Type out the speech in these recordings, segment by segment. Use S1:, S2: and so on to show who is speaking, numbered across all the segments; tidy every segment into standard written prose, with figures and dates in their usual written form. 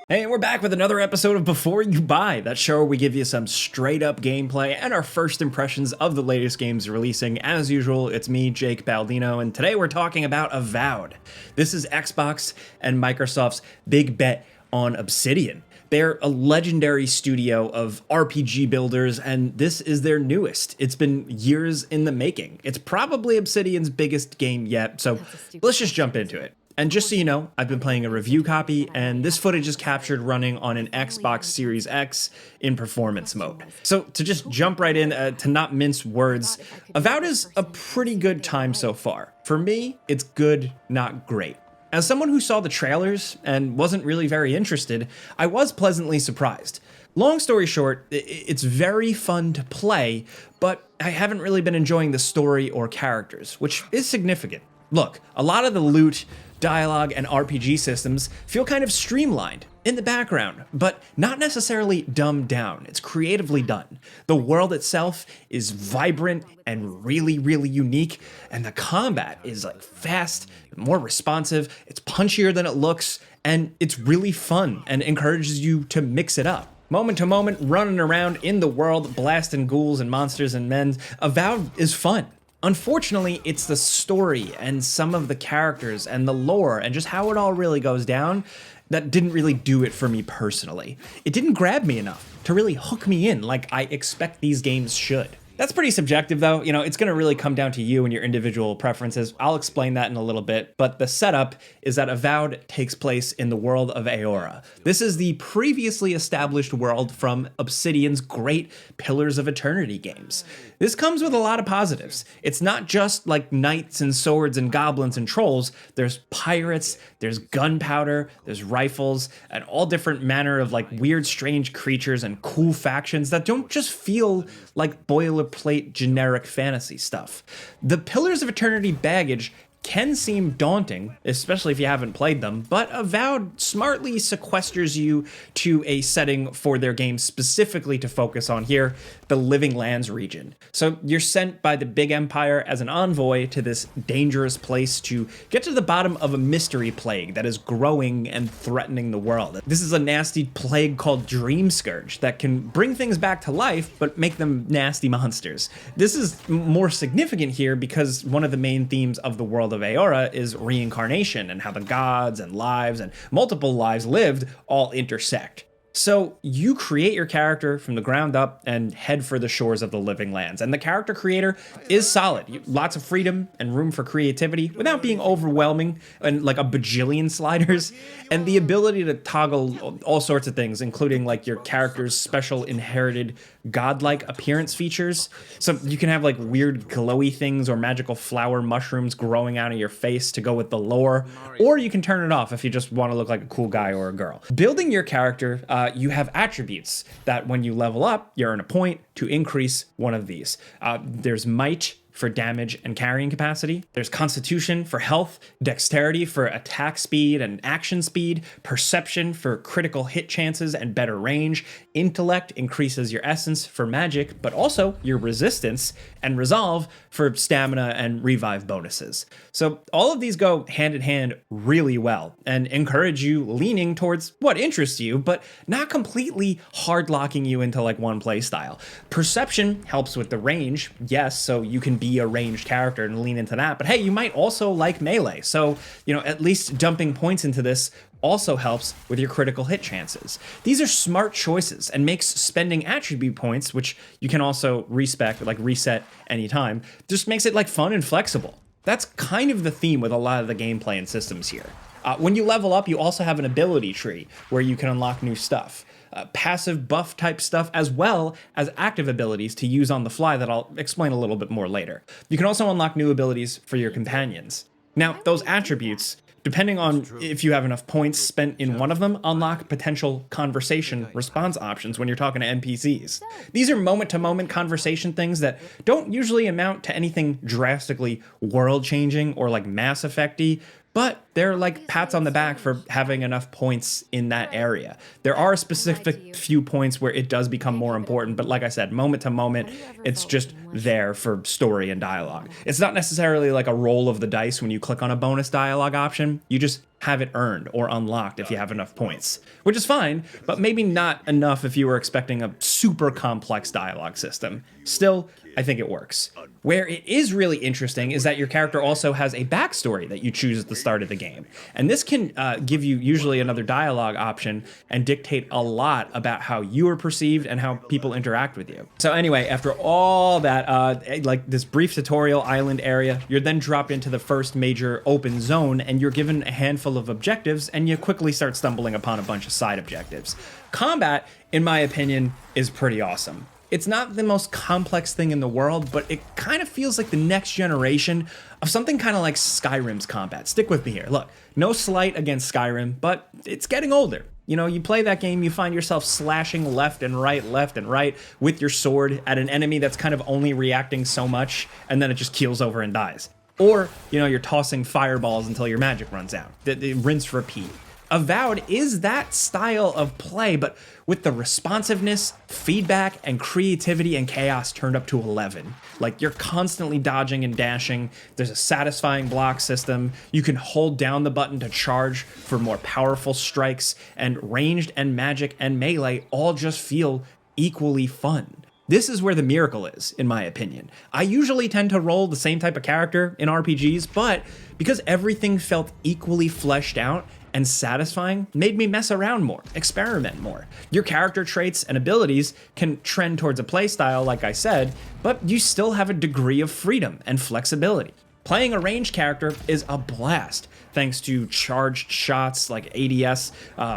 S1: Hey, and we're back with another episode of Before You Buy, that show where we give you some straight up gameplay and our first impressions of the latest games releasing. As usual, it's me, Jake Baldino, and today we're talking about Avowed. This is Xbox and Microsoft's big bet on Obsidian. They're a legendary studio of RPG builders, and this is their newest. It's been years in the making. It's probably Obsidian's biggest game yet, so let's just jump into it. And just so you know, I've been playing a review copy, and this footage is captured running on an Xbox Series X in performance mode. So to just jump right in, to not mince words, Avowed is a pretty good time so far. For me, it's good, not great. As someone who saw the trailers and wasn't really very interested, I was pleasantly surprised. Long story short, it's very fun to play, but I haven't really been enjoying the story or characters, which is significant. Look, a lot of the loot, dialogue, and RPG systems feel kind of streamlined in the background, but not necessarily dumbed down. It's creatively done. The world itself is vibrant and really, really unique, and the combat is like fast, more responsive, it's punchier than it looks, and it's really fun and encourages you to mix it up. Moment to moment, running around in the world, blasting ghouls and monsters and men, Avowed is fun. Unfortunately, it's the story and some of the characters and the lore and just how it all really goes down that didn't really do it for me personally. It didn't grab me enough to really hook me in like I expect these games should. That's pretty subjective though, it's gonna really come down to you and your individual preferences. I'll explain that in a little bit, but the setup is that Avowed takes place in the world of Eora. This is the previously established world from Obsidian's great Pillars of Eternity games. This comes with a lot of positives. It's not just like knights and swords and goblins and trolls. There's pirates, there's gunpowder, there's rifles, and all different manner of like weird, strange creatures and cool factions that don't just feel like boilerplate generic fantasy stuff. The Pillars of Eternity baggage can seem daunting, especially if you haven't played them, but Avowed smartly sequesters you to a setting for their game specifically to focus on here, the Living Lands region. So you're sent by the Big Empire as an envoy to this dangerous place to get to the bottom of a mystery plague that is growing and threatening the world. This is a nasty plague called Dream Scourge that can bring things back to life, but make them nasty monsters. This is more significant here because one of the main themes of the world of Eora is reincarnation and how the gods and lives and multiple lives lived all intersect. So you create your character from the ground up and head for the shores of the Living Lands. And the character creator is solid. Lots of freedom and room for creativity without being overwhelming and like a bajillion sliders. And the ability to toggle all sorts of things, including like your character's special inherited godlike appearance features. So you can have like weird glowy things or magical flower mushrooms growing out of your face to go with the lore. Or you can turn it off if you just want to look like a cool guy or a girl. Building your character, you have attributes that when you level up, you earn a point to increase one of these. There's might for damage and carrying capacity. There's constitution for health, dexterity for attack speed and action speed, perception for critical hit chances and better range, intellect increases your essence for magic, but also your resistance, and resolve for stamina and revive bonuses. So all of these go hand in hand really well and encourage you leaning towards what interests you, but not completely hard locking you into like one play style. Perception helps with the range, yes, so you can be a ranged character and lean into that, but hey, you might also like melee, so at least dumping points into this also helps with your critical hit chances. These are smart choices and makes spending attribute points, which you can also reset anytime, just makes it like fun and flexible. That's kind of the theme with a lot of the gameplay and systems here. When you level up, you also have an ability tree where you can unlock new stuff. Passive buff type stuff, as well as active abilities to use on the fly that I'll explain a little bit more later. You can also unlock new abilities for your companions. Now, those attributes, depending on if you have enough points spent in one of them, unlock potential conversation response options when you're talking to NPCs. These are moment-to-moment conversation things that don't usually amount to anything drastically world-changing or like Mass Effect-y, but they're like pats on the back for having enough points in that area. There are specific few points where it does become more important, but like I said, moment to moment, it's just there for story and dialogue. It's not necessarily like a roll of the dice when you click on a bonus dialogue option. You just have it earned or unlocked if you have enough points, which is fine, but maybe not enough if you were expecting a super complex dialogue system. Still, I think it works. Where it is really interesting is that your character also has a backstory that you choose at the start of the game. And this can give you usually another dialogue option and dictate a lot about how you are perceived and how people interact with you. So anyway, after all that, like this brief tutorial island area, you're then dropped into the first major open zone and you're given a handful of objectives and you quickly start stumbling upon a bunch of side objectives. Combat, in my opinion, is pretty awesome. It's not the most complex thing in the world, but it kind of feels like the next generation of something kind of like Skyrim's combat. Stick with me here. Look, no slight against Skyrim, but it's getting older. You know, you play that game, you find yourself slashing left and right with your sword at an enemy that's kind of only reacting so much, and then it just keels over and dies. Or, you know, you're tossing fireballs until your magic runs out. Rinse, repeat. Avowed is that style of play, but with the responsiveness, feedback, and creativity and chaos turned up to 11. Like, you're constantly dodging and dashing. There's a satisfying block system. You can hold down the button to charge for more powerful strikes, and ranged and magic and melee all just feel equally fun. This is where the miracle is, in my opinion. I usually tend to roll the same type of character in RPGs, but because everything felt equally fleshed out and satisfying, made me mess around more, experiment more. Your character traits and abilities can trend towards a playstyle, like I said, but you still have a degree of freedom and flexibility. Playing a ranged character is a blast, thanks to charged shots like ADS,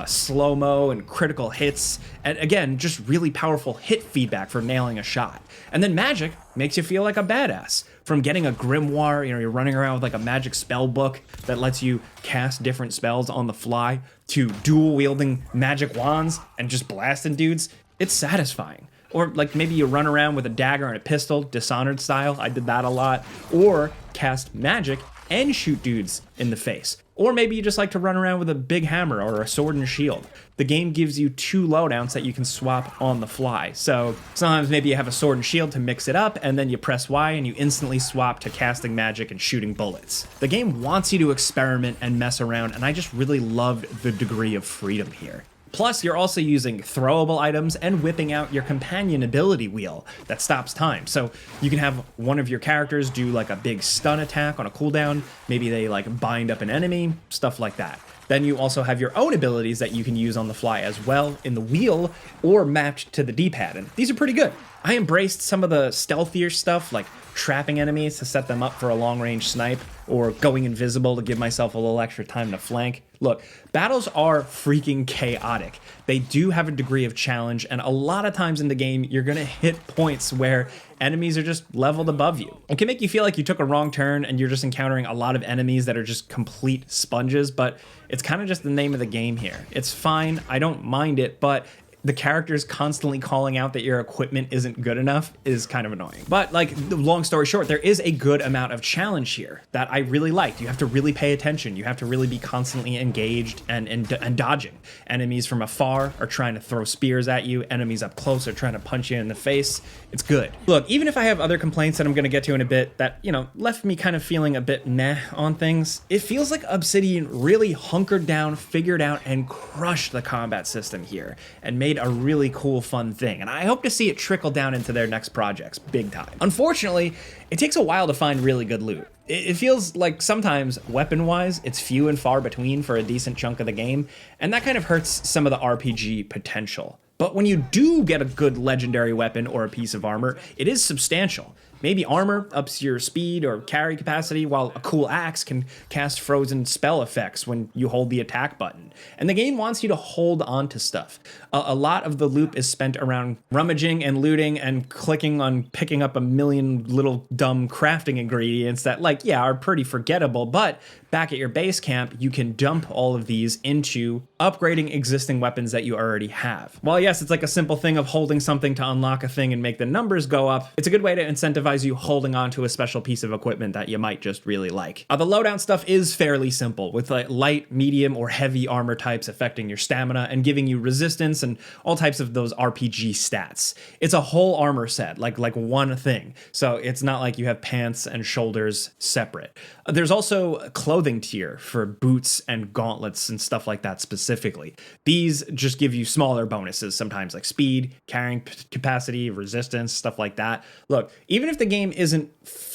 S1: slow-mo, and critical hits, and again, just really powerful hit feedback for nailing a shot. And then magic makes you feel like a badass. From getting a grimoire, you know, you're running around with like a magic spell book that lets you cast different spells on the fly, to dual-wielding magic wands and just blasting dudes, it's satisfying. Or like maybe you run around with a dagger and a pistol, Dishonored style, I did that a lot. Or cast magic and shoot dudes in the face. Or maybe you just like to run around with a big hammer or a sword and shield. The game gives you 2 loadouts that you can swap on the fly. So sometimes maybe you have a sword and shield to mix it up, and then you press Y and you instantly swap to casting magic and shooting bullets. The game wants you to experiment and mess around, and I just really loved the degree of freedom here. Plus, you're also using throwable items and whipping out your companion ability wheel that stops time. So you can have one of your characters do like a big stun attack on a cooldown. Maybe they like bind up an enemy, stuff like that. Then you also have your own abilities that you can use on the fly as well in the wheel or mapped to the D-pad. And these are pretty good. I embraced some of the stealthier stuff like trapping enemies to set them up for a long-range snipe, or going invisible to give myself a little extra time to flank. Look, battles are freaking chaotic. They do have a degree of challenge, and a lot of times in the game, you're gonna hit points where enemies are just leveled above you. It can make you feel like you took a wrong turn and you're just encountering a lot of enemies that are just complete sponges, but it's kind of just the name of the game here. It's fine, I don't mind it, but the characters constantly calling out that your equipment isn't good enough is kind of annoying. But like, long story short, there is a good amount of challenge here that I really liked. You have to really pay attention. You have to really be constantly engaged and dodging. Enemies from afar are trying to throw spears at you. Enemies up close are trying to punch you in the face. It's good. Look, even if I have other complaints that I'm gonna get to in a bit that, you know, left me kind of feeling a bit meh on things, it feels like Obsidian really hunkered down, figured out, and crushed the combat system here, and made a really cool, fun thing, and I hope to see it trickle down into their next projects big time. Unfortunately, it takes a while to find really good loot. It feels like sometimes, weapon-wise, it's few and far between for a decent chunk of the game, and that kind of hurts some of the RPG potential. But when you do get a good legendary weapon or a piece of armor, it is substantial. Maybe armor ups your speed or carry capacity, while a cool axe can cast frozen spell effects when you hold the attack button. And the game wants you to hold on to stuff. A lot of the loop is spent around rummaging and looting and clicking on picking up a million little dumb crafting ingredients that, like, yeah, are pretty forgettable, but back at your base camp, you can dump all of these into upgrading existing weapons that you already have. While yes, it's like a simple thing of holding something to unlock a thing and make the numbers go up, it's a good way to incentivize incentivize you holding on to a special piece of equipment that you might just really like. The loadout stuff is fairly simple, with like light, medium, or heavy armor types affecting your stamina and giving you resistance and all types of those RPG stats. It's a whole armor set, like one thing. So it's not like you have pants and shoulders separate. There's also a clothing tier for boots and gauntlets and stuff like that specifically. These just give you smaller bonuses, sometimes like speed, carrying capacity, resistance, stuff like that. Look, even if the game isn't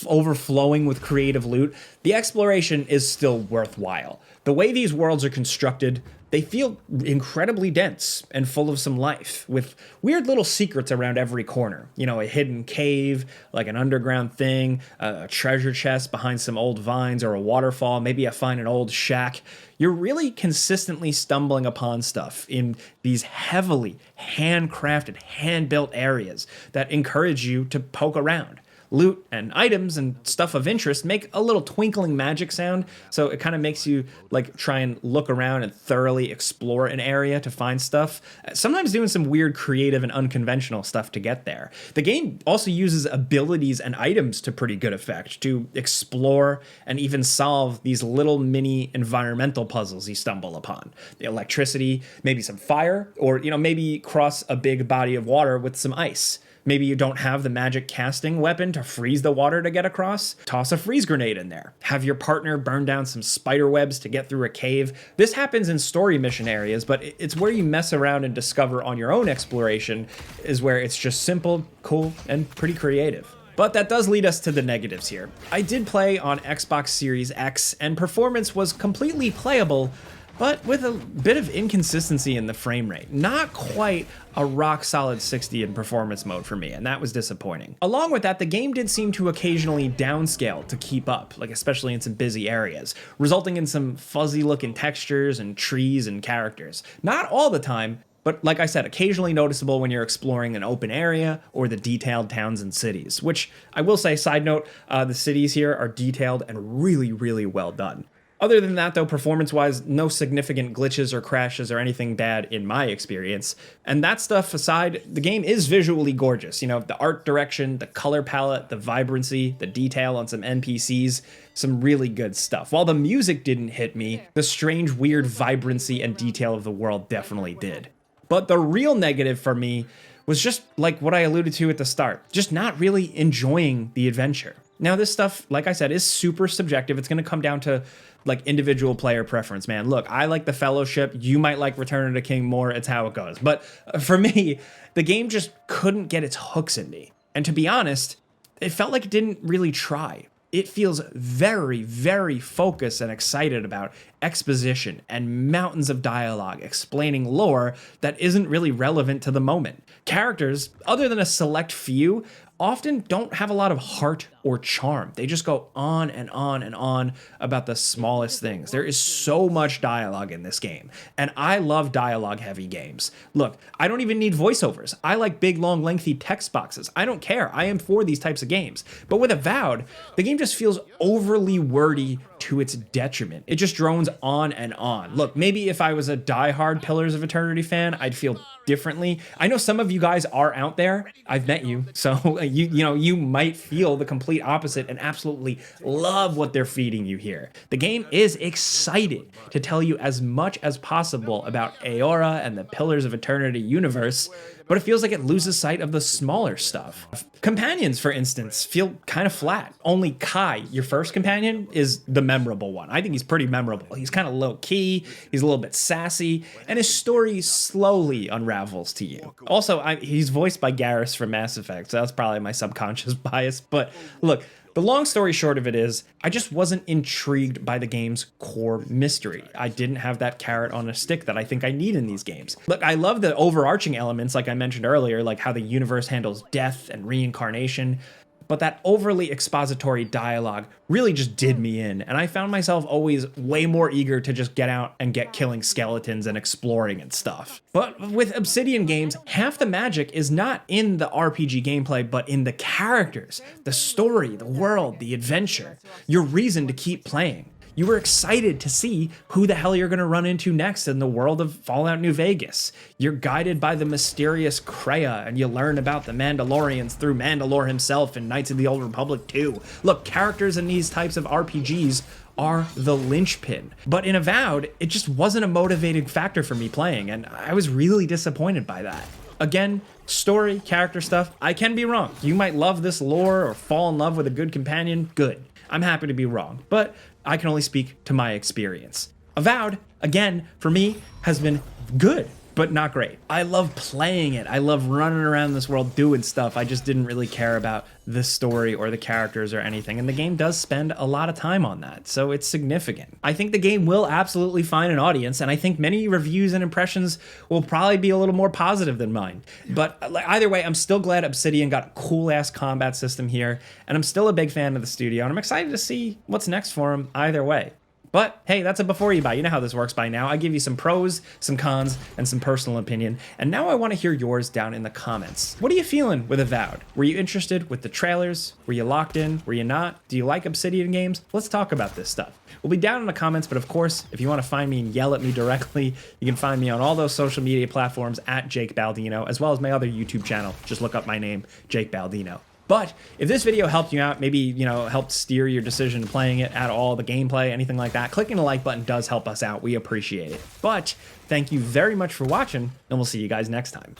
S1: overflowing with creative loot, the exploration is still worthwhile. The way these worlds are constructed, they feel incredibly dense and full of some life, with weird little secrets around every corner. You know, a hidden cave, like an underground thing, a treasure chest behind some old vines, or a waterfall, maybe find an old shack. You're really consistently stumbling upon stuff in these heavily handcrafted, hand-built areas that encourage you to poke around. Loot and items and stuff of interest make a little twinkling magic sound, so it kind of makes you like try and look around and thoroughly explore an area to find stuff, sometimes doing some weird creative and unconventional stuff to get there. The game also uses abilities and items to pretty good effect to explore and even solve these little mini environmental puzzles you stumble upon. The electricity, maybe some fire, or maybe cross a big body of water with some ice. Maybe you don't have the magic casting weapon to freeze the water to get across. Toss a freeze grenade in there. Have your partner burn down some spider webs to get through a cave. This happens in story mission areas, but it's where you mess around and discover on your own exploration is where it's just simple, cool, and pretty creative. But that does lead us to the negatives here. I did play on Xbox Series X, and performance was completely playable, but with a bit of inconsistency in the frame rate. Not quite a rock-solid 60 in performance mode for me, and that was disappointing. Along with that, the game did seem to occasionally downscale to keep up, like especially in some busy areas, resulting in some fuzzy-looking textures and trees and characters. Not all the time, but like I said, occasionally noticeable when you're exploring an open area or the detailed towns and cities, which I will say, side note, the cities here are detailed and really, really well done. Other than that, though, performance-wise, no significant glitches or crashes or anything bad in my experience. And that stuff aside, the game is visually gorgeous. The art direction, the color palette, the vibrancy, the detail on some NPCs, some really good stuff. While the music didn't hit me, the strange, weird vibrancy and detail of the world definitely did. But the real negative for me was just like what I alluded to at the start, just not really enjoying the adventure. Now, this stuff, like I said, is super subjective. It's going to come down to like individual player preference, man. Look, I like the Fellowship. You might like Return of the King more. It's how it goes. But for me, the game just couldn't get its hooks in me. And to be honest, it felt like it didn't really try. It feels very, very focused and excited about exposition and mountains of dialogue explaining lore that isn't really relevant to the moment. Characters, other than a select few, often don't have a lot of heart or charm. They just go on and on and on about the smallest things. There is so much dialogue in this game, and I love dialogue-heavy games. Look, I don't even need voiceovers. I like big, long, lengthy text boxes. I don't care. I am for these types of games. But with Avowed, the game just feels overly wordy to its detriment. It just drones on and on. Look, maybe if I was a diehard Pillars of Eternity fan, I'd feel differently. I know some of you guys are out there. I've met you, so you might feel the complete opposite and absolutely love what they're feeding you here. The game is excited to tell you as much as possible about Aora and the Pillars of Eternity universe, but it feels like it loses sight of the smaller stuff. Companions, for instance, feel kind of flat. Only Kai, your first companion, is the memorable one. I think he's pretty memorable. He's kind of low-key, he's a little bit sassy, and his story slowly unravels to you. Also, he's voiced by Garrus from Mass Effect, so that's probably my subconscious bias, but look, the long story short of it is, I just wasn't intrigued by the game's core mystery. I didn't have that carrot on a stick that I think I need in these games. Look, I love the overarching elements, like I mentioned earlier, like how the universe handles death and reincarnation, but that overly expository dialogue really just did me in, and I found myself always way more eager to just get out and get killing skeletons and exploring and stuff. But with Obsidian games, half the magic is not in the RPG gameplay, but in the characters, the story, the world, the adventure, your reason to keep playing. You were excited to see who the hell you're going to run into next in the world of Fallout New Vegas. You're guided by the mysterious Kreia, and you learn about the Mandalorians through Mandalore himself in Knights of the Old Republic 2. Look, characters in these types of RPGs are the linchpin. But in Avowed, it just wasn't a motivating factor for me playing, and I was really disappointed by that. Again, story, character stuff, I can be wrong. You might love this lore or fall in love with a good companion, good. I'm happy to be wrong, but I can only speak to my experience. Avowed, again, for me, has been good, but not great. I love playing it. I love running around this world doing stuff. I just didn't really care about the story or the characters or anything, and the game does spend a lot of time on that, so it's significant. I think the game will absolutely find an audience, and I think many reviews and impressions will probably be a little more positive than mine. But either way, I'm still glad Obsidian got a cool-ass combat system here, and I'm still a big fan of the studio, and I'm excited to see what's next for them either way. But hey, that's a before you buy. You know how this works by now. I give you some pros, some cons, and some personal opinion. And now I want to hear yours down in the comments. What are you feeling with Avowed? Were you interested with the trailers? Were you locked in? Were you not? Do you like Obsidian games? Let's talk about this stuff. We'll be down in the comments, but of course, if you want to find me and yell at me directly, you can find me on all those social media platforms at Jake Baldino, as well as my other YouTube channel. Just look up my name, Jake Baldino. But if this video helped you out, maybe, helped steer your decision playing it at all, the gameplay, anything like that, clicking the like button does help us out. We appreciate it. But thank you very much for watching, and we'll see you guys next time.